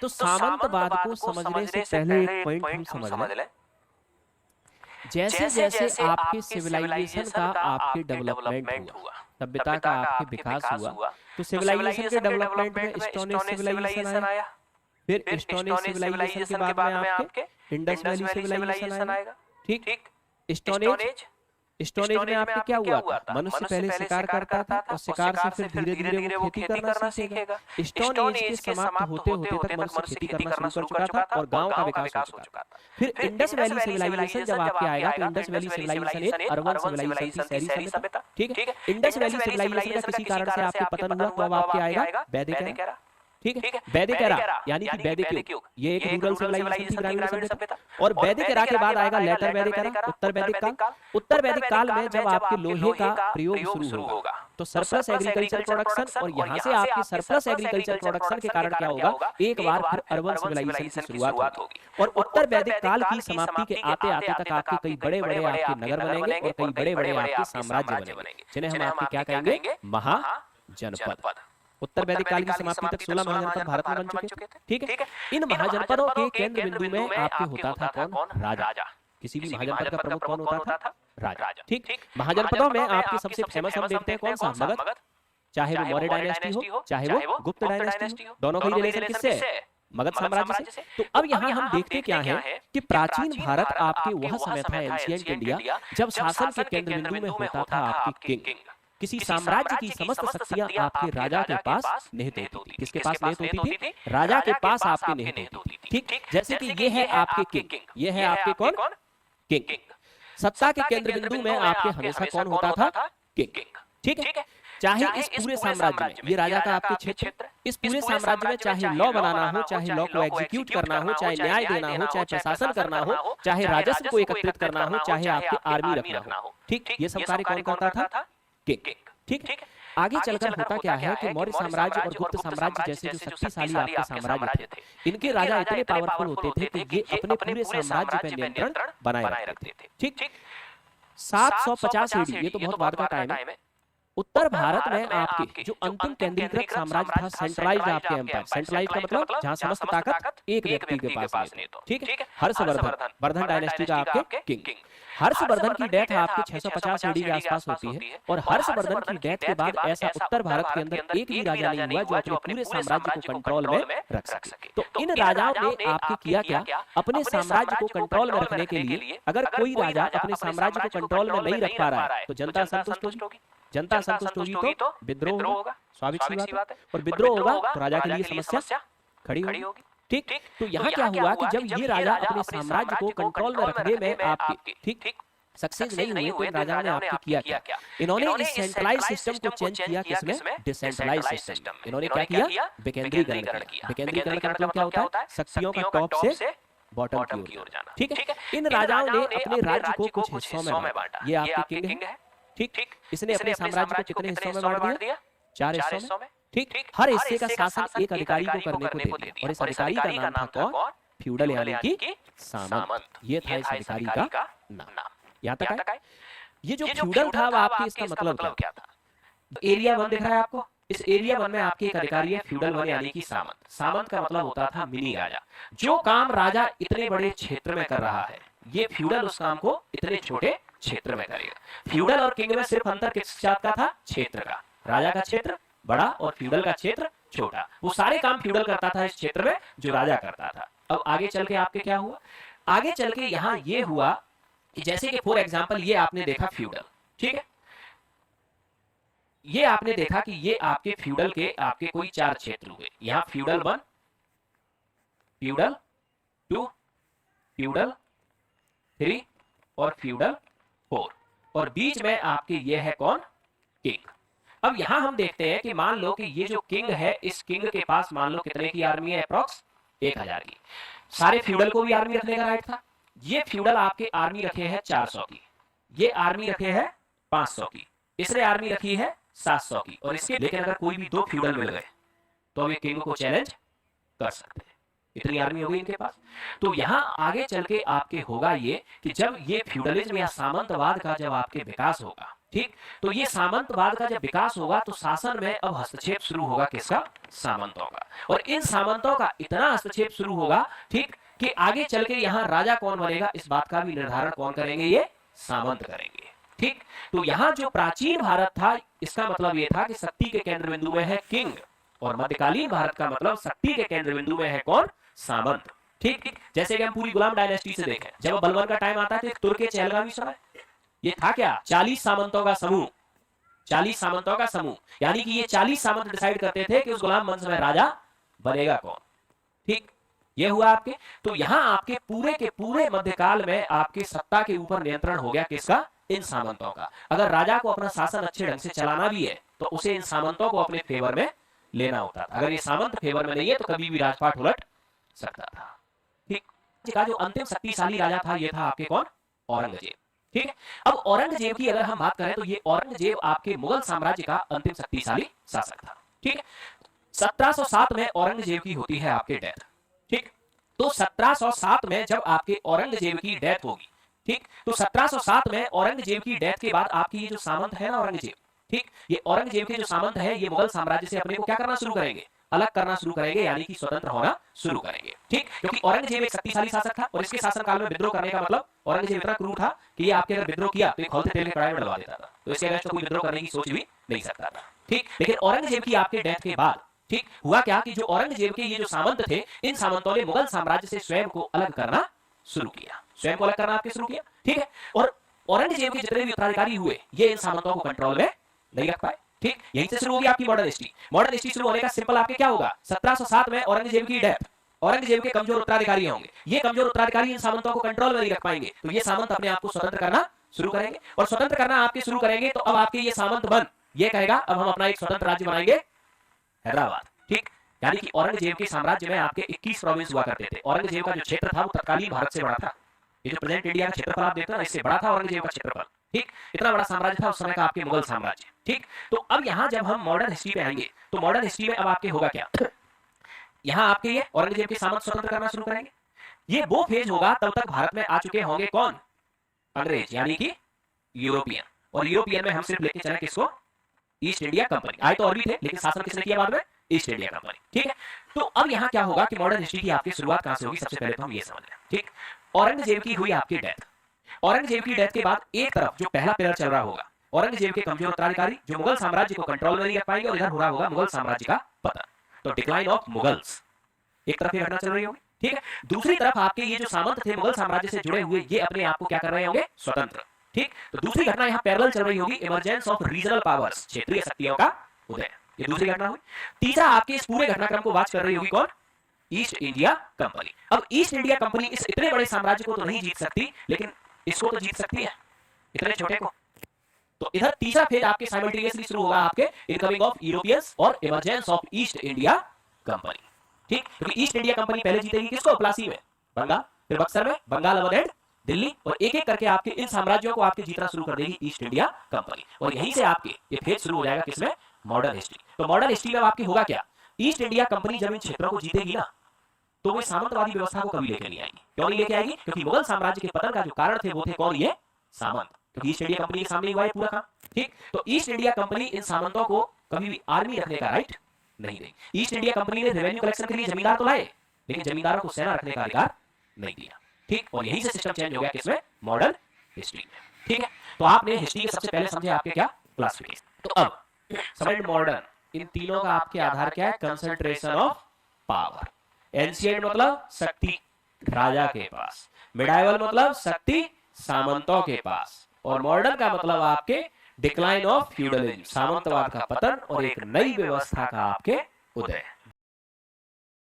तो सामंतवाद को समझने से पहले एक पॉइंट हम समझ लें। जैसे जैसे आपके सिविलाइजेशन का आपके डेवलपमेंट हुआ, सभ्यता का आपके विकास हुआ, तो सिविलाइजेशन के डेवलपमेंट में स्टोन एज सिविलाइजेशन आया, फिर स्टोन एज सिविलाइजेशन के बाद में आपके इंडस वैली सिविलाइजेशन आएगा। ठीक, स्टोन एज में आपके क्या हुआ था? मनुष्य पहले शिकार करता था और शिकार से फिर धीरे धीरे वो खेती करना सीखेगा। स्टोन एज के समाप्त होते होते तक मनुष्य खेती करना शुरू कर चुका था और गांव का विकास हो चुका था। फिर इंडस वैली सिविलाइजेशन जब आपके आएगा तो इंडस वैली सिविलाइजेशन एक अर्बन सिविलाइजेशन थी, शहरी सभ्यता। ठीक है, इंडस वैली सिविलाइजेशन का किसी कारण से आपके पतन हुआ तो अब आपके आएगा वैदिक एरा। ठीक है, वैदिक एरा यानी कि वैदिक युग, ये एक रूरल सिविलाइजेशन थी, ग्रामीण सभ्यता। और वैदिक एरा के बाद आएगा लेटर वैदिक एरा, उत्तर वैदिक काल। उत्तर वैदिक काल में जब आपके लोहे का प्रयोग शुरू होगा तो सरप्लस एग्रीकल्चर प्रोडक्शन, और यहाँ से आपके सरप्लस एग्रीकल्चर प्रोडक्शन के कारण क्या होगा, एक बार फिर अर्बन सिविलाइजेशन की शुरुआत होगी। और उत्तर वैदिक काल की समाप्ति के आते आते तक आपके कई बड़े बड़े आपके नगर बनेंगे और कई बड़े बड़े आपके साम्राज्य बनेंगे, जिन्हें हम आपके क्या कहेंगे, महाजनपद। उत्तर वैदिक काल की समाप्ति तक 16 महाजनपद भारत में बन चुके थे। ठीक है, इन महाजनपदों के केंद्र बिंदु में आपके होता था कौन, राजा। किसी भी महाजनपद का प्रमुख कौन होता था, राजा। ठीक, महाजनपदों में आपके सबसे फेमस हम देखते हैं कौन सा, मगध। चाहे वो मौर्य डायनेस्टी हो चाहे वो गुप्त डायनेस्टी हो, दोनों का ही रिलेशन किससे है, मगध साम्राज्य से। तो अब यहाँ हम देखते क्या है कि प्राचीन भारत आपके वह समय था, एंशिएंट इंडिया, जब शासन के केंद्र बिंदु में होता था आपकी किंग। किसी साम्राज्य की समस्त शक्तियां आपके राजा के पास निहित होती थी। किसके पास निहित होती थी, राजा के पास आपके निहित होती थी। ठीक, जैसे कि ये है आपके किंग, ये है आपके कौन, किंग। सत्ता के केंद्र बिंदु में आपके हमेशा कौन होता था, किंग। ठीक है, चाहे इस पूरे साम्राज्य में, ये राजा का आपके क्षेत्र, इस पूरे साम्राज्य में चाहे लॉ बनाना हो, चाहे लॉ को एग्जीक्यूट करना हो, चाहे न्याय देना हो, चाहे प्रशासन करना हो, चाहे राजस्व को एकत्रित करना हो, चाहे आपके आर्मी रखना हो, ठीक, ये सब कार्य कौन करता था, किंग। ठीक है, आगे चलकर होता क्या है कि मौर्य साम्राज्य और गुप्त साम्राज्य जैसे जो शक्तिशाली आपके साम्राज्य थे, इनके राजा इतने पावरफुल होते थे कि ये अपने पूरे साम्राज्य पर नियंत्रण बनाए रखते थे। ठीक, 750 AD, ये तो बहुत बाद का टाइम है, उत्तर भारत में आपके जो अंतिम केंद्रीकृत साम्राज्य था, सेंट्रलाइज्ड आपके एम्पायर, सेंट्रलाइज्ड का मतलब जहां समस्त ताकत एक व्यक्ति के पास नहीं। ठीक है, हर्षवर्धन, वर्धन डायनेस्टी का आपके किंग। हर्षवर्धन की डेथ आपके 650 AD के आसपास होती है, और हर्षवर्धन की डेथ के बाद ऐसा उत्तर भारत के अंदर एक भी राजा नहीं हुआ जो अपने पूरे साम्राज्य को कंट्रोल में रख सके। तो इन राजाओं ने आपके किया क्या, अपने साम्राज्य को कंट्रोल में रखने के लिए, अगर कोई राजा अपने साम्राज्य को कंट्रोल में नहीं रख पा रहा है तो जनता संतुष्ट होगी, जनता संतुष्ट होगी तो विद्रोह होगा, स्वाभाविक सी बात है, और विद्रोह होगा तो राजा के लिए समस्या खड़ी होगी। ठीक, तो यहाँ क्या हुआ कि जब ये राजा अपने साम्राज्य को कंट्रोल में रखने में आपके ठीक सक्सेस नहीं हुए तो इन राजाओं ने आपके किया क्या, इन्होंने इस सेंट्रलाइज सिस्टम को चेंज किया, किसमें, डिसेंट्रलाइज सिस्टम। इन्होंने क्या किया, विकेंद्रीकरण किया। विकेंद्रीकरण का मतलब क्या होता है, शक्तियों का टॉप से बॉटम की ओर जाना। ठीक है, इन राजाओं ने अपने राज्य को कुछ हिस्सों में बांटा। ये आपके किंग है। ठीक, इसने अपने साम्राज्य को कितने हिस्सों में बांट दिया, 4 हिस्सों में। ठीक, हर हिस्से का शासन एक अधिकारी को करने को दे दिया, और इस अधिकारी का नाम था कौन, फ्यूडल यानी कि सामंत। ये था इस अधिकारी का नाम। यहाँ तक है। ये जो फ्यूडल था वो आपके, इसका मतलब क्या था, एरिया 1 दिख रहा है आपको, इस एरिया 1 में आपके एक अधिकारी है फ्यूडल 1 यानी कि सामंत। सामंत का मतलब होता था मिनी राजा। जो काम राजा इतने बड़े क्षेत्र में कर रहा है, ये फ्यूडल उस काम को इतने छोटे क्षेत्र में करेगा। फ्यूडल और किंग में सिर्फ अंतर किस बात का था, क्षेत्र का। राजा का क्षेत्र बड़ा और फ्यूडल का क्षेत्र छोटा। वो सारे काम फ्यूडल करता था इस क्षेत्र में जो राजा करता था। अब आगे चल के आपके क्या हुआ, आगे चल के यहाँ ये हुआ कि जैसे कि फॉर एग्जांपल ये आपने देखा फ्यूडल, ठीक है, ये आपने देखा कि ये आपके फ्यूडल के आपके कोई 4 क्षेत्र हुए। यहाँ फ्यूडल 1, फ्यूडल 2, फ्यूडल 3 और फ्यूडल 4, और बीच में आपके ये है कौन, किंग। अब यहां हम देखते हैं कि मान लो कि ये जो किंग है, इस किंग के पास मान लो कितने की आर्मी है, अप्रॉक्स 1000 की। सारे फ्यूडल को भी आर्मी रखने का राइट था। ये फ्यूडल आपके आर्मी रखे हैं 400 की, ये आर्मी रखे हैं 500 की, इसने आर्मी रखी है 700 की, और इसके लेकिन अगर कोई भी 2 फ्यूडल मिल गए तो अब ये किंग को चैलेंज कर सकते हैं। इतनी आर्मी हो गई इनके पास। तो यहाँ आगे चल के आपके होगा ये कि जब ये फ्यूडलिज्म या सामंतवाद का जब आपके विकास होगा, ठीक, तो ये सामंतवाद का जब विकास होगा तो शासन में अब हस्तक्षेप शुरू होगा किसका? सामंतों का। और इन सामंतों का इतना हस्तक्षेप शुरू होगा, ठीक, कि आगे चल के यहाँ राजा कौन बनेगा इस बात का भी निर्धारण कौन करेंगे? ये सामंत करेंगे। ठीक, तो यहाँ जो प्राचीन भारत था इसका मतलब ये था कि शक्ति के केंद्र बिंदु में है किंग, और मध्यकालीन भारत का मतलब शक्ति के केंद्र बिंदु में है कौन? सामंत। ठीक, जैसे कि हम पूरी गुलाम डायनेस्टी से देखें, जब बलवान का टाइम आता है तो तुर्क के चहलगामी समय, ये था क्या? 40 सामंतों का समूह, 40 सामंतों का समूह, यानी कि ये 40 सामंत डिसाइड करते थे कि उस गुलाम वंश में राजा बनेगा कौन। ठीक, ये हुआ आपके। तो यहां आपके पूरे के पूरे मध्यकाल में आपके सत्ता के ऊपर नियंत्रण हो गया किसका? इन सामंतों का। अगर राजा को अपना शासन अच्छे ढंग से चलाना भी है तो उसे इन सामंतों को अपने फेवर में लेना होता था। अगर ये सामंत फेवर में नहीं है तो कभी भी राजपाट उलट सकता था। ठीक, का जो अंतिम शक्तिशाली राजा था ये था आपके कौन? औरंगजेब। ठीक है, अब औरंगजेब की अगर हम बात करें तो ये औरंगजेब आपके मुगल साम्राज्य का अंतिम शक्तिशाली शासक था। ठीक है, 1707 में औरंगजेब की होती है आपके डेथ। ठीक, तो 1707 में जब आपके औरंगजेब की डेथ होगी, ठीक, तो 1707 में औरंगजेब की डेथ के बाद आपकी ये जो सामंत है ना औरंगजेब, ठीक, ये औरंगजेब के जो सामंत है ये मुगल साम्राज्य से अपने को क्या करना शुरू करेंगे? अलग करना शुरू करेंगे, यानी कि स्वतंत्र होना शुरू करेंगे। ठीक, क्योंकि औरंगजेब एक शक्तिशाली शासक था और इसके शासनकाल में विद्रोह करने का मतलब औरंगजेब इतना क्रूर था कि ये आपके अगर विद्रोह किया तो ये खौलते तेल के कड़ाई में डलवा देता था, तो इसके अगेंस्ट कोई विद्रोह करने की सोच भी नहीं सकता था। ठीक, लेकिन औरंगजेब की आपके डेथ के बाद ठीक हुआ क्या कि जो औरंगजेब के ये जो सामंत थे, इन सामंतों ने मुगल साम्राज्य से स्वयं को अलग करना शुरू किया, स्वयं को अलग करना आपके शुरू किया। ठीक है, और औरंगजेब के जितने भी उत्तराधिकारी हुए ये इन सामंतों को कंट्रोल में नहीं रख पाए। ठीक, यहीं से शुरू होगी आपकी मॉडर्न हिस्ट्री। मॉडर्न हिस्ट्री शुरू होने का सिंपल आपके क्या होगा? 1707 में औरंगजेब की डेथ, औरंगजेब के कमजोर उत्तराधिकारी होंगे, ये कमजोर उत्तराधिकारी इन सामंतों को कंट्रोल में नहीं रख पाएंगे, तो ये सामंत अपने आप को स्वतंत्र करना शुरू करेंगे, और स्वतंत्र करना आपके शुरू करेंगे तो अब आपके ये सामंत बन ये कहेगा अब हम अपना एक स्वतंत्र राज्य बनाएंगे, हैदराबाद। ठीक, यानी कि औरंगजेब के साम्राज्य में आपके 21 प्रोविंस हुआ करते थे। औरंगजेब का जो क्षेत्र था वो तत्कालीन भारत से बड़ा था। ये जो प्रेजेंट इंडिया का क्षेत्रफल आप देखते हैं ना, इससे बड़ा था औरंगजेब का क्षेत्रफल। ठीक, इतना बड़ा साम्राज्य था उस समय का आपके मुगल साम्राज्य। ठीक, तो अब यहाँ जब हम मॉडर्न हिस्ट्री पे आएंगे तो मॉडर्न हिस्ट्री में अब आपके होगा क्या? यहाँ आपके ये औरंगजेब के सामंत स्वतंत्र करना शुरू करेंगे। ये वो फेज होगा तब तक भारत में आ चुके होंगे कौन? अंग्रेज, यानी कि यूरोपियन। और यूरोपियन में हम सिर्फ लेके चले किसको? East India company. आए तो और भी थे लेकिन शासन किसने किया बाद में? East India company. ठीक है, तो अब यहाँ क्या होगा कि मॉडर्न हिस्ट्री की आपकी शुरुआत कहां से होगी? सबसे पहले तो हम ये समझ लें। ठीक, औरंगजेब की हुई आपकी डेथ। औरंगजेब की डेथ के बाद एक तरफ जो पहला पिलर चल रहा होगा औरंगजेब के कमजोर उत्तराधिकारी जो मुगल साम्राज्य को कंट्रोल में नहीं रख पाएंगे, और इधर हो रहा होगा मुगल साम्राज्य का पतन, तो डिक्लाइन ऑफ मुगल्स। एक तरफ ये घटना चल रही होगी। ठीक है, दूसरी तरफ आपके ये जो सामंत थे मुगल साम्राज्य से जुड़े हुए ये अपने आप को क्या कर रहे होंगे? स्वतंत्र। ठीक, तो दूसरी घटना यहाँ पैरेलल चल रही होगी, इमरजेंस ऑफ रीजनल पावर्स, क्षेत्रीय शक्तियों का उदय। ये दूसरी घटना हुई। तीसरा आपके इस पूरे घटनाक्रम को वॉच कर रही होगी कौन? East India company. अब ईस्ट इंडिया कंपनी इस इतने बड़े साम्राज्य को तो नहीं जीत सकती, लेकिन इसको तो जीत सकती है, इतने छोटे को। तो इधर तीसरा फेज आपके साइमल्टेनियसली शुरू होगा आपके इनकमिंग ऑफ यूरोपियंस और emergence of east India company. ठीक, क्योंकि ईस्ट इंडिया कंपनी पहले जीतेगी किसको? प्लासी में, बंगाल, फिर बक्सर में, बंगाल अवध एंड दिल्ली, और एक एक करके आपके इन साम्राज्यों को आपके जीतना शुरू कर देगी ईस्ट इंडिया कंपनी। और यहीं से आपके ये फेज शुरू हो जाएगा किसमें? Modern history. तो मॉडर्न हिस्ट्री में आपके होगा क्या? ईस्ट इंडिया कंपनी जब इन क्षेत्रों को जीतेगी ना तो वो सामंतवादी व्यवस्था को कभी लेके नहीं आएगी। क्यों नहीं लेके आएगी? क्योंकि मुगल साम्राज्य के पतन का जो कारण थे वो थे कौन? ये सामंत। क्योंकि ईस्ट इंडिया कंपनी के सामने हुआ है पूरा काम। ठीक, तो ईस्ट इंडिया कंपनी इन सामंतों को कभी भी आर्मी रखने का राइट नहीं देगी। ईस्ट इंडिया कंपनी ने रेवेन्यू कलेक्शन के लिए जमींदार तो लाए, लेकिन जमींदारों को सेना रखने का अधिकार नहीं दिया। ठीक, और यहीं से सिस्टम चेंज हो गया किसमें? मॉडर्न हिस्ट्री में। ठीक है, तो आपने हिस्ट्री के सबसे पहले समझे आपके क्या? क्लासिफिकेशन। तो अब समेंट मॉडर्न, इन तीनों का आपके आधार क्या है? Concentration of power. एंशिएंट मतलब शक्ति राजा के पास, मिडाइवल मतलब शक्ति सामंतों के पास, और मॉडर्न का मतलब आपके डिक्लाइन ऑफ फ्यूडलिज्म, सामंतवाद का पतन और एक नई व्यवस्था का आपके उदय।